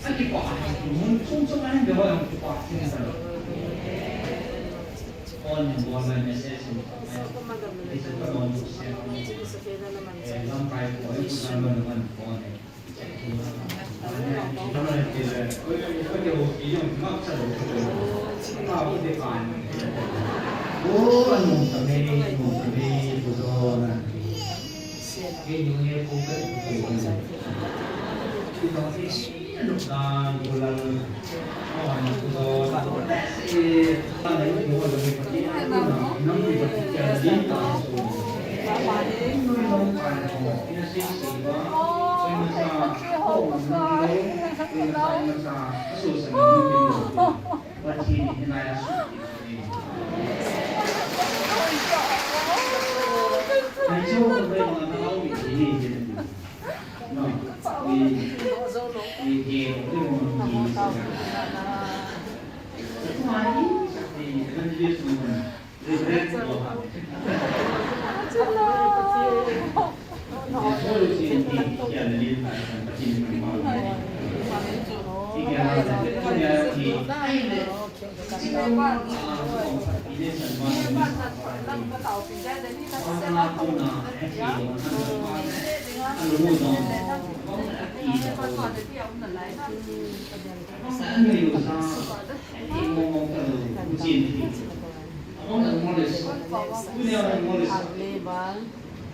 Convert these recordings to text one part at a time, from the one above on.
Sakit pa mun sung kan de wa pa sin sa on bola message itu kan long time ko itu kan naman phone oh anong kami buto na yung po dan bulan ano ko sa tanay mo ko dami pati nang ipatikan dito so nung ano pinasisiwa so yung sa susunod mo pati hinaya medyo ko ba yung mga tao hindi no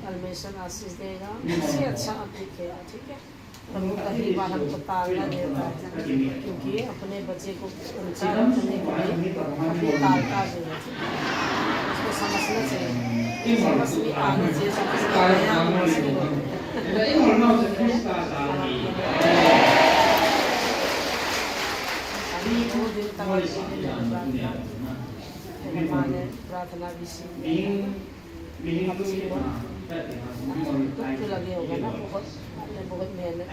Almeशन आशीष देगा इससे अच्छा आप लिखेगा ठीक है प्रमुख कहीं बाहर को टालना देता है क्योंकि अपने बच्चे को संचार करने के लिए अपने टालता देगा उसको समझना चाहिए समझ में आना चाहिए प्रार्थना तो लगे होगा ना बहुत मेहनत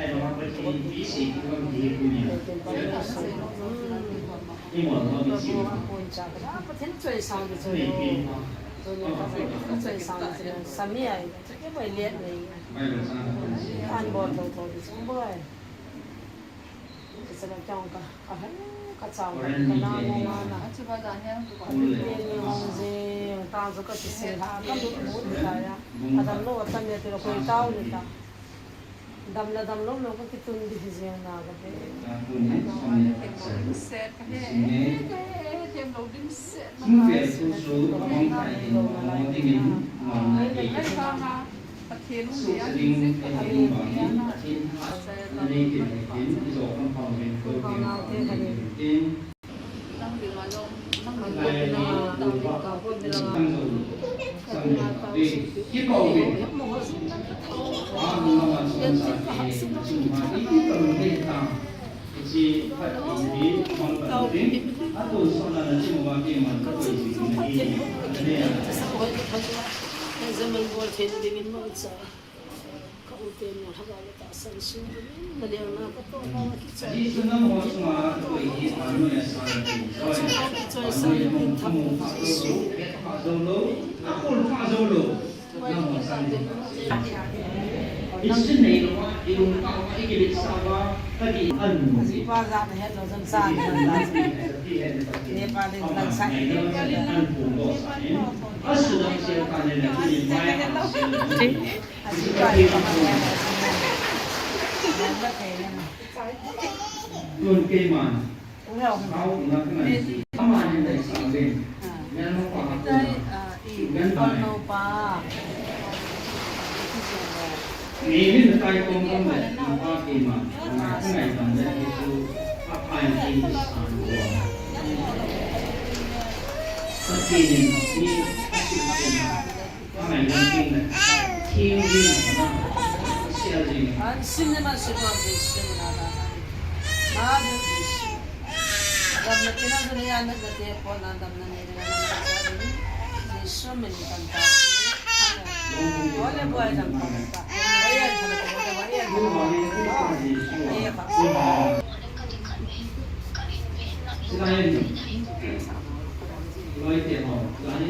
最上的时候，最上的时候，什么呀？这个没练的，按摩头头的怎么会？这个讲个，个长个那我那，别的东西，当时个是谁他，根本不知道呀，他咱路咱也这个会到的他。dam lo ko kitun division na ga pe set ka he tem lo dim set na ha su su mong kai lo na tingin mong na ai ka na pathen lu ya ding ka ni ma ni tin ni tin zo kan phong ben ko tin nang bi ma lo nang ma ko na dam ka ko bi la sang di ki ko bi zaman buat hen dingin mau sa kau temu hagalat asan sin beliau nak apa nak kita di sana mau semua tu ini anu ya Isn't it what you are making sama tadi anu siapa zat het lo sam san Nepal in tan sai asudang siya kanila ni Maya Yun kay man kau ingat kan sama yang dari sahabat yang mau pa Ini terkait komponen apa iman, mengenai tanda itu apa yang ingin disambung. Sekini ini apa yang penting tinggi sekali. Sini masih kondisi mana? Ada kondisi. Ada mungkin ada ni anak jadi pon ada mana ni ada ni semua ni tentang. Boleh buat tentang.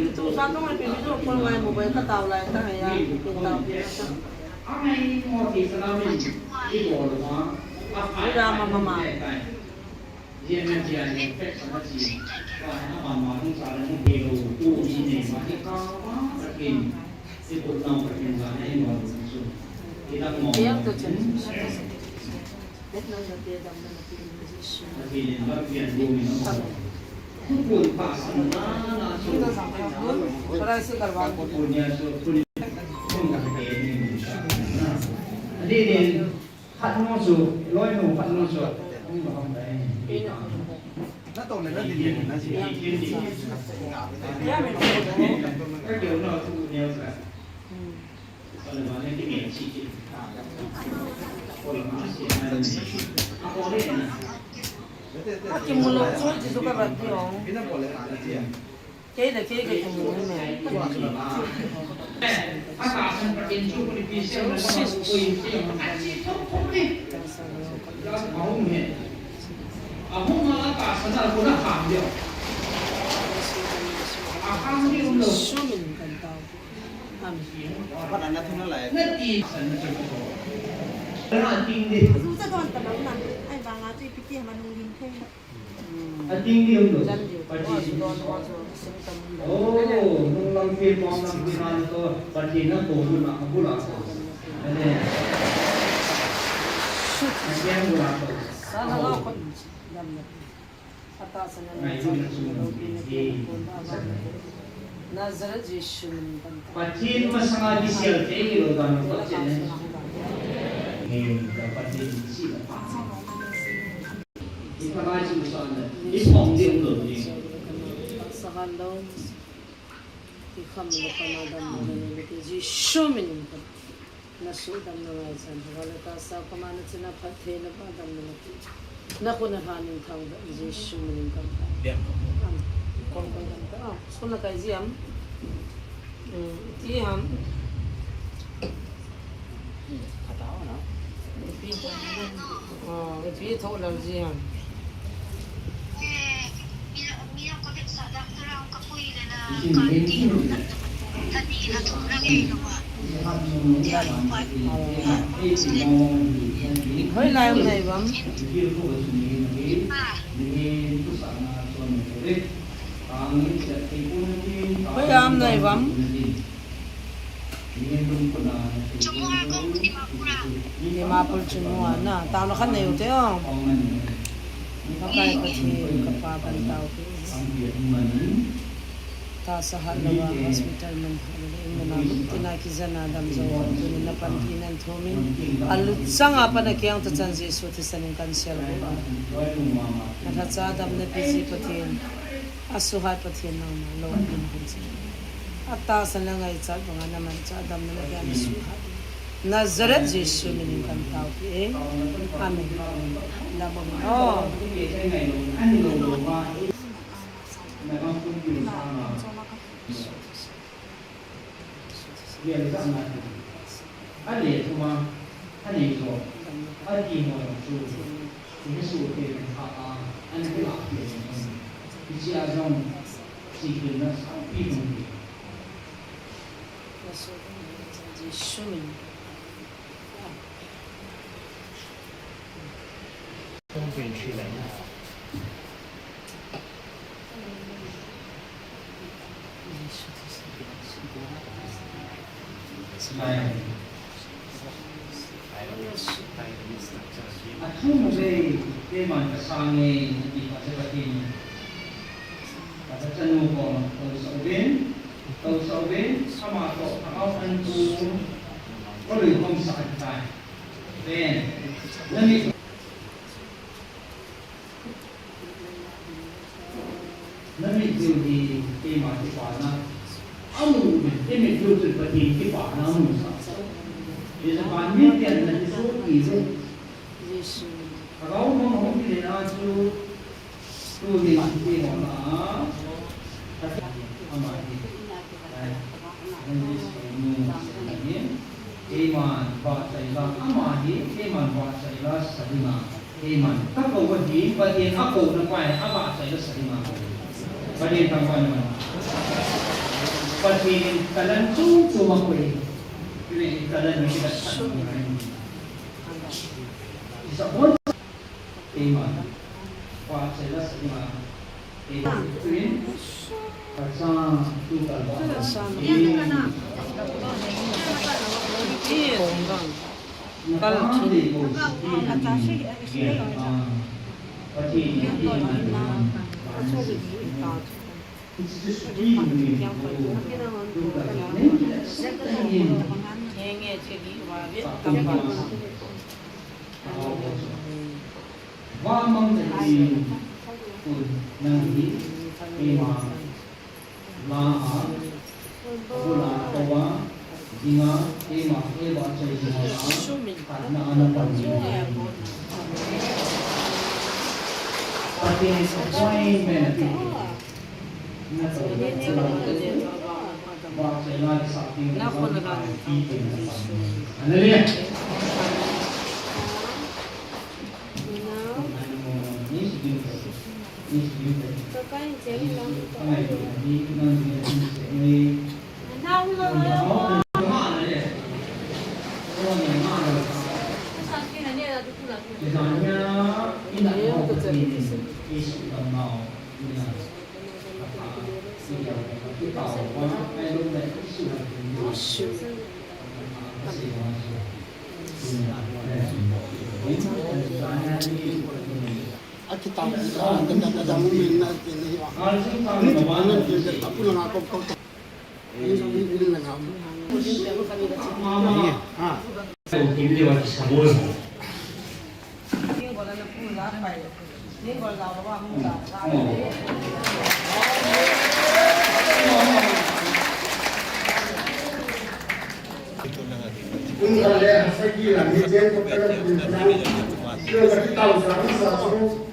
Tu sang tu macam itu pun main mobile kita tahu lah, kita ya kita tahu. Apa yang mau kita lakukan itu adalah Rama mama. Dia menjadi efek sama si. Wah, mama tu salah ni hero tu ini masih kau pergi. Itu tahu pergi sana ini baru masuk. Kita mau. Dia tu cakap. Betul dia dah mengerti. Tapi ni bagian bumi. Pun pasal mana Kita sampai pun. Orang sih kalau punya pun nggak ini. Jadi ni hạt masuk, loi nu hạt masuk. Ini macam ni. Nó tồn này nó đi đi nó chỉ Dia memang. Cái điều nó thu nhiều cả. Còn là nói cái nghề chỉ. Còn là nói chỉ là có đấy này. Aki mulut tu je suka berarti orang. cái nó còn lại là gì Kaya dah kaya kaya mulut ni. Asasan perintah politisi yang masuk polisi yang masih cukup ni. Jangan mau ni. Aku malah tak sadar aku dah hamil. Aku ni umur. Sumin kan tahu. Amin. phát anh nó thấy nó lại Nanti sana cukup. Karena tinggi. Dù rất còn tầm ống nằm anh vàng á tuy kia mà nung linh thêm Tinggi umur. Jangan dia. Wah, sudah masuk sentam. Oh, nung lang film mo nang pinano to, pati na to na bula ko. Ano? Nandiyan bula ko. Sana kau kon jam ni. Atas sana ni. Nazaret Yesus kan. Pati masanga di siya kay lo dan ko chen. Dapat di sila. Ipagaji mo sana. Ipong di ulo ni. Sakalaw. Ikam lo kanadam mo ni Yesus min kan. Nasudam na nga san. Wala ka sa pamana sina pathe na pa dam na. Naku na hanin thang Yesus min kan. Con kan ta. Suna kay Ziam. Ti ham. táo nó Pi thâu làm gì hả? Hơi lại hôm nay bấm. Hơi hôm nay bấm. Di mapul semua na. Tahu nak kan ni udah oh. Pakai pasti kepapan tahu. Ta sahalawa hospital man namin tinakisan na dam zawa doon na pantinan thumin alut sanga pa na kiyang tatsan Jesu tisanin cancel ko natatsa dam na pisi patin asuhay patin ng lawak ng hansin at taasan lang ay tsag mga naman sa dam na nagyan asuhay Nazaret Jesu mining kantao amen labang oh Biar sama. Ada semua, ada itu, ada yang tu, ini suatu ada kelak dia. Isi azam, sikit nas, pimun. Yesu mining không về truy lại Saya. Aku mungkin memang kesangi di masa ini. Pada cenu pun tahu sahaja sama tu kalau antu boleh kong sakit. Ben, nanti tu di masa mana? Amu, ini tu seperti di mana amu sah. Di sepanjang ni ada nanti suki tu. Yesu Kalau mau kita nak tu di mana? Iman bahasa amadi, iman bahasa salima, iman. Kalau bagi aku nampai apa bahasa salima. Bagi tampai nama. Bagi kalian cuma kue. Ini kalian kita. Sebab tema qua sẽ là sự mà tuyến và sa tu cả đó Kalau thì một và thì nghe jadi wasit tambah và mong thì năng đi tema la pula tawa dinga tema eba chơi dinga karena anak pandai tapi sesuai menanti bahasa lain saking Haleluya. Kita ada mungkin nanti ini mana kita apa yang aku kau ini lengam. Iya. Ini lewat sabun. Ini kalau nak pulang apa? Ini kalau lawa muda. Unggal ya sekian hijen kepada kita tahu satu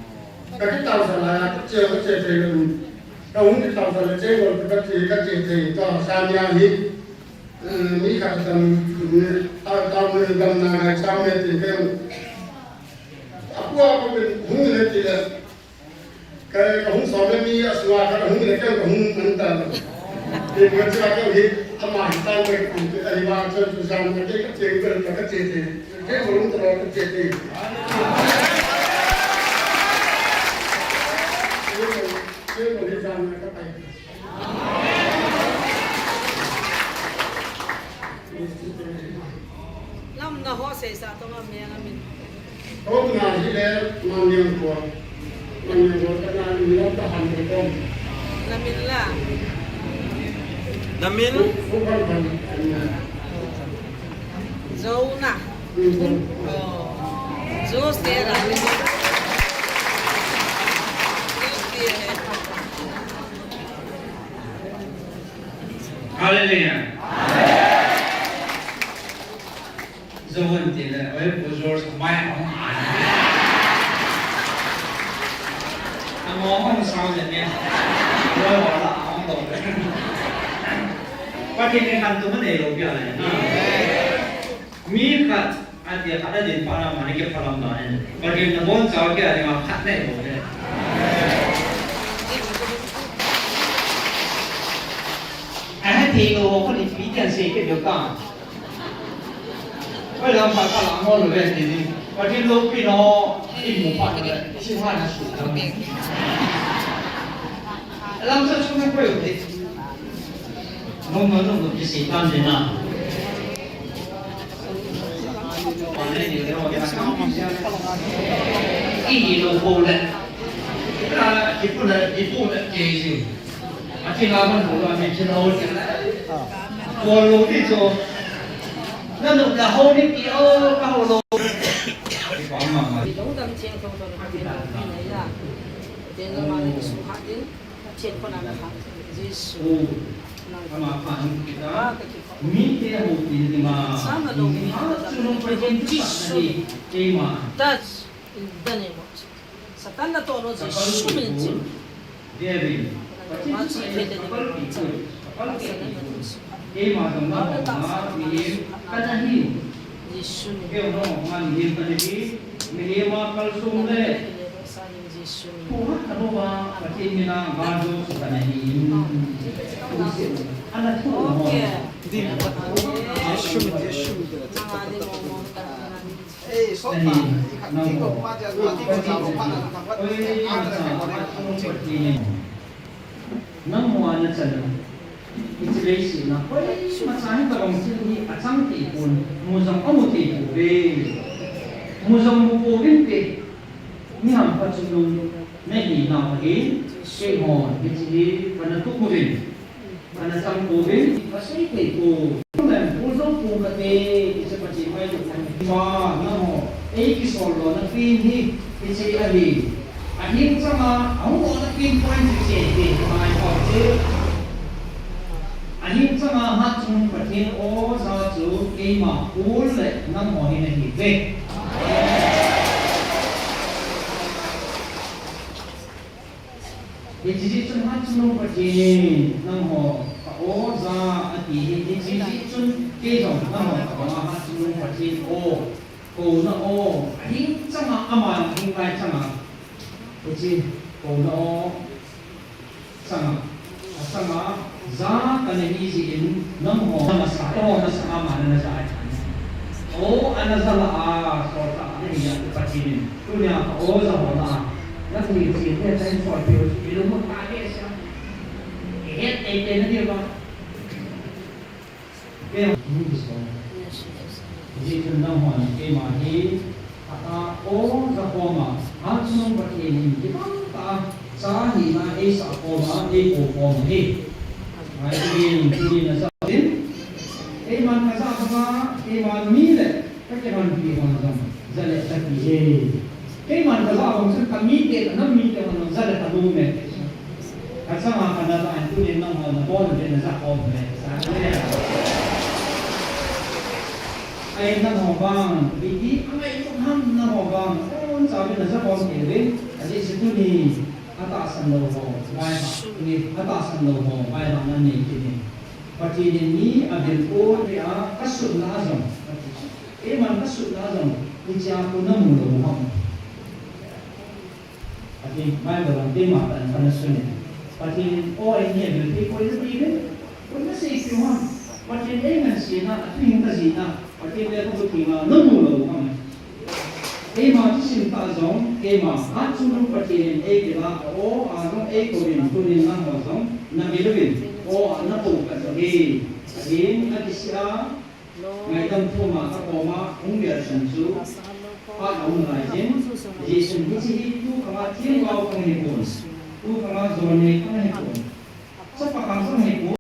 kita tahu salah kecil dengan kalau kita tahu salah kecil itu samanya ini kata tahu dengan nama sama itu apa hubungan tidak kalau hubungan soalnya ni asal kalau hubungan kan hubungan mental ini macam apa ini hama tahu itu aliran sama kecil dia belum terlalu kecil Lam na ho se sa to ma me na min. Oh, ngaji le maniang ko kana ni lo ta han ko. Lamin la. Namin Bukan kan. Zona. Oh. Zo se ra ni. Haleluya. Zaman tidak, bujur semai orang. Ngomong soalnya, orang orang tahu. Pakai ni kan tu mana Eropa ni? Mikat ada di para mana ke para mana? Pakai nombor jauh ke ada yang kat ni boleh. Thì đồ có thể phí tiền gì cái điều cả bây giờ phải cả làm ngon rồi thì và trên lúc khi nó in một phần rồi sinh hoạt là sụt lắm làm sao chúng ta quay được thì nó được cái gì tan thế nào còn đây thì nó cái gì đồ vô lên là chỉ phụ là cái gì mà khi nào mình đủ rồi mình chỉ nói còn lối đi cho nó được là hô đi kia cái hồ lô Đúng tâm chiến không tôi được cái này là tiền nó mà nó xuống hạt đến chiến con nào là hạt Giêsu mà phản kita minta một điều mà sama dong ini suruh pergi Giêsu đi mà touch in the name of Jesus. Satan na to no Giêsu minci. dia đi Masih ada di bawah mà đồng đó mà mình cái gì Giêsu ni. cái đó mà mình cái gì mình mà kalsum le Giêsu ni. Tuhan kenapa pasti mina gado sekarang ini anak tu Okey. Yesu Mangani ngomong kan. số mà chỉ có qua giờ mà chỉ có sáu phát là thằng vẫn ăn được cái con này nang mo na chala itilesi na koi masahin ka bang sini atang ti pun muzang amu ti pu be muzang mu po bin te ni ham pa chulun me ni na ma ge ke mo itili pana tu mu bin pana sam po bin pasai te ko men muzang pu ka te isa pa chi mai tu ma na mo e ki solo na pin hi itili ali ahin sama ang na pin point che te mai ko che ahin sama ha chung patin o sa chu ke ma ul le nam mo hi na hi ve ye ji chung ha chung patin nam ho ka o za ati ye ji chung ke jong nam ho ka ha chung patin o ko na o ahin sama ama hin kai sama Uji kono sama sama za kana hizi in nam ho masa to na sama mana na sa o ana sala a so ta ni ya patinin dunia o za ho na na ni ji te sai so pe ilu mo ta ke sa e te na dia ba ke ni so ji kun nam ho ke ma hi ata o za ho ma Hansung berkini, kita tak sah ni na esa koma, koma ni. Ini nasatin. Man kasa apa? Man mile. Kakek man pilih man sama. Zalet taki. Man kasa apa? Mungkin kami te, nam mile man zalet tadu me. Kasa man kana ta antu ni nam man bon ni nasak om me. Ay nam hobang, biji ay itu ham nam hobang. Sabi na sa pong kiri, kasi situ ni atasan lo ho, why ni atasan lo ho, why na nani kini. Pati ni abel ko dia kasut lazam. Man kasut lazam, ucia ko na mo lo ho. Pati may barang tema tan panasun. Pati o ay ni abel ko ito bibe. Kung na sa ikiwan, pati ay man sina at yung kasina, pati ay ko tima na mo lo ho. Ema sin ta zong ema ha chung patin e kila o ano e ko rin tunin na ho zong na bilubin o na po ka so he again at siya ngai dam thu ma ka ko ma ung bia san chu pa ung lai jin jesun hi chi tu ka ma thiên gao ko ni ko tu ka ma zo ni ka ni ko sa pa ka so ni ko